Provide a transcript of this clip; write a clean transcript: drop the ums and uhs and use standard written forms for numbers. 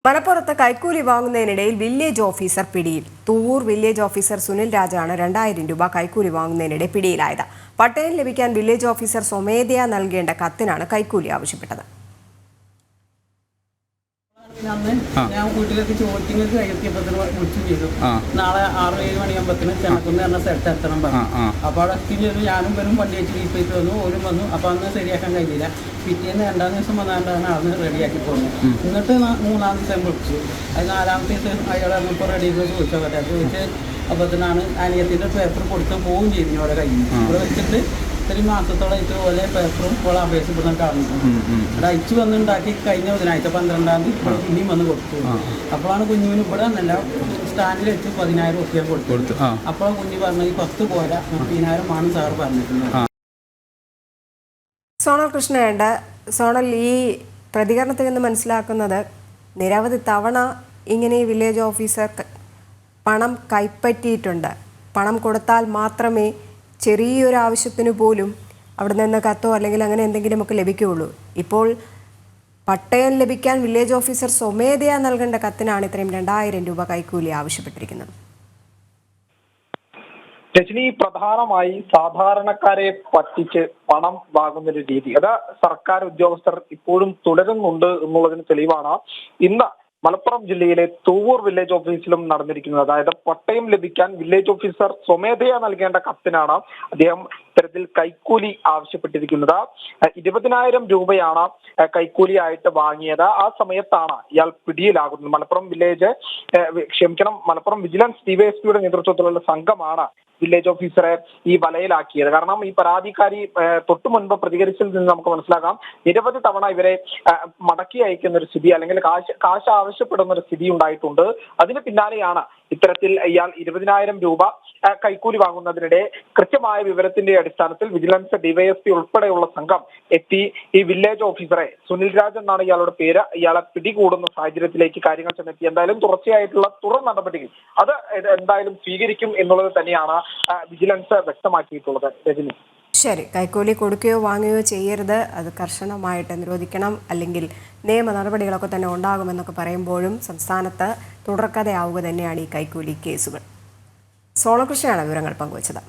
മലപ്പുറത്ത് കൈക്കൂലി വാങ്ങുന്നതിനിടയിൽ village officer പിടിയിൽ. തൂവൂർ വില്ലേജ് ഓഫീസർ സുനിൽ രാജാണ് 2000 രൂപ കൈക്കൂലി വാങ്ങുന്നതിനിടെ പിടിയിലായത്. പട്ടയം ലഭിക്കാൻ വില്ലേജ് ഓഫീസർ സ്വമേധയാ നൽകേണ്ട കത്തിനാണ് കൈക്കൂലി ആവശ്യപ്പെട്ടത്. ഞാൻ വീട്ടിലേക്ക് ചോദിക്കുന്നത് കഴിയത്തിയപ്പോൾ വിളിച്ചു ചെയ്തു. നാളെ 6-7 മണിയാകുമ്പോഴത്തേന് ചെന്നക്കുന്ന് പറഞ്ഞ സ്ഥലത്ത് എത്തണം പറഞ്ഞു. അപ്പോൾ അവിടെ എത്തി ചെയ്തു. ഞാനും വരും വണ്ടി വെച്ച് ജീപ്പായിട്ട് വന്നു, ഓരും വന്നു. അപ്പോൾ അന്ന് ശരിയാക്കാൻ കഴിഞ്ഞില്ല. പിറ്റേന്ന് 2-ാം ദിവസം വന്നാണ്ടാണ് അന്ന് റെഡിയാക്കി പോകുന്നത്. എന്നിട്ട് 3-ാം ദിവസം വിളിച്ചു. അത് 4-ാമത്തെ ദിവസം അയാൾ ഇപ്പോൾ റെഡി ചെയ്ത് ചോദിച്ചോട്ടെ ചോദിച്ച് അപ്പോഴത്തേനാണ് അനിയത്തിൻ്റെ പേപ്പർ കൊടുത്ത് പോവുകയും ചെയ്തു. അവിടെ കഴിഞ്ഞു ഇവിടെ വെച്ചിട്ട് 1 മാസത്തോളമായിട്ട് പോലെ പേപ്പറും ഇപ്പോൾ അപേക്ഷ ഇവിടെ കാണുന്നു. അവിടെ അയച്ചു വന്നുണ്ടാക്കി കഴിഞ്ഞ ബുധനാഴ്ച 12-ാം തീയതി പിന്നെയും വന്ന് കൊടുത്തു. അപ്പോഴാണ് കുഞ്ഞുവിന് ഇവിടെ നല്ല സ്റ്റാൻഡിൽ വെച്ച് 10,000 റുപ്യ കൊടുത്തു. അപ്പോൾ കുഞ്ഞു പറഞ്ഞു ഈ 10 പോരാ 30,000 ആണ് സാർ പറഞ്ഞിട്ടുള്ളത്. സോണൽ കൃഷ്ണയുണ്ട്. സോണൽ, ഈ പ്രതികരണത്തിൽ നിന്ന് മനസ്സിലാക്കുന്നത് നിരവധി തവണ ഇങ്ങനെ വില്ലേജ് ഓഫീസർ പണം കൈപ്പറ്റിയിട്ടുണ്ട്. പണം കൊടുത്താൽ മാത്രമേ ചെറിയൊരു ആവശ്യത്തിന് പോലും അവിടെ നിന്ന് കത്തോ അല്ലെങ്കിൽ അങ്ങനെ എന്തെങ്കിലുമൊക്കെ ലഭിക്കുകയുള്ളൂ. ഇപ്പോൾ പട്ടയം ലഭിക്കാൻ വില്ലേജ് ഓഫീസർ സ്വമേധയാ നൽകേണ്ട കത്തിനാണ് ഇത്രയും 2000 രൂപ കൈക്കൂലി ആവശ്യപ്പെട്ടിരിക്കുന്നത്. രജനി, പ്രധാനമായി സാധാരണക്കാരെ പറ്റിച്ച് പണം വാങ്ങുന്നൊരു രീതി അത് സർക്കാർ ഉദ്യോഗസ്ഥർ ഇപ്പോഴും തുടരുന്നുണ്ട് എന്നുള്ളതിന് തെളിവാണ് ഇന്ന് മലപ്പുറം ജില്ലയിലെ തൂവൂർ വില്ലേജ് ഓഫീസിലും നടന്നിരിക്കുന്നത്. അതായത് പട്ടയം ലഭിക്കാൻ വില്ലേജ് ഓഫീസർ സ്വമേധയാ നൽകേണ്ട കത്തിനാണ് അദ്ദേഹം ഇത്തരത്തിൽ കൈക്കൂലി ആവശ്യപ്പെട്ടിരിക്കുന്നത്. 20,000 രൂപയാണ് കൈക്കൂലി ആയിട്ട് വാങ്ങിയത്. ആ സമയത്താണ് ഇയാൾ പിടിയിലാകുന്നത്. മലപ്പുറം വിജിലൻസ് ഡിവൈഎസ്പിയുടെ നേതൃത്വത്തിലുള്ള സംഘമാണ് വില്ലേജ് ഓഫീസറെ ഈ വലയിലാക്കിയത്. കാരണം ഈ പരാതിക്കാരി തൊട്ടു മുൻപ് പ്രതികരിച്ചതിൽ നിന്ന് നമുക്ക് മനസ്സിലാക്കാം, നിരവധി തവണ ഇവരെ മടക്കി അയക്കുന്ന ഒരു സ്ഥിതി അല്ലെങ്കിൽ കാശ് ആവശ്യപ്പെടുന്ന ഒരു സ്ഥിതി ഉണ്ടായിട്ടുണ്ട്. അതിന് പിന്നാലെയാണ് ഇത്തരത്തിൽ ഇയാൾ 20,000 രൂപ കൈക്കൂലി വാങ്ങുന്നതിനിടെ കൃത്യമായ വിവരത്തിന്റെ അടിസ്ഥാനത്തിൽ വിജിലൻസ് ഡിവൈഎസ്പി ഉൾപ്പെടെയുള്ള സംഘം എത്തി ഈ വില്ലേജ് ഓഫീസറെ, സുനിൽ രാജ് എന്നാണ് ഇയാളുടെ പേര്, ഇയാളെ പിടികൂടുന്ന സാഹചര്യത്തിലേക്ക് കാര്യങ്ങൾ ചെന്നെത്തി. എന്തായാലും തുടർച്ചയായിട്ടുള്ള തുടർ നടപടികൾ അത് എന്തായാലും സ്വീകരിക്കും എന്നുള്ളത് തന്നെയാണ് വിജിലൻസ് വ്യക്തമാക്കിയിട്ടുള്ളത്. രജനി, ശരി, കൈക്കൂലി കൊടുക്കുകയോ വാങ്ങുകയോ ചെയ്യരുത്, അത് കർശനമായിട്ട് നിരോധിക്കണം, അല്ലെങ്കിൽ നിയമ നടപടികളൊക്കെ തന്നെ ഉണ്ടാകുമെന്നൊക്കെ പറയുമ്പോഴും സംസ്ഥാനത്ത് തുടർക്കഥയാവുക തന്നെയാണ് ഈ കൈക്കൂലി കേസുകൾ. സോളകൃഷ്ണയാണ് വിവരങ്ങൾ പങ്കുവച്ചത്.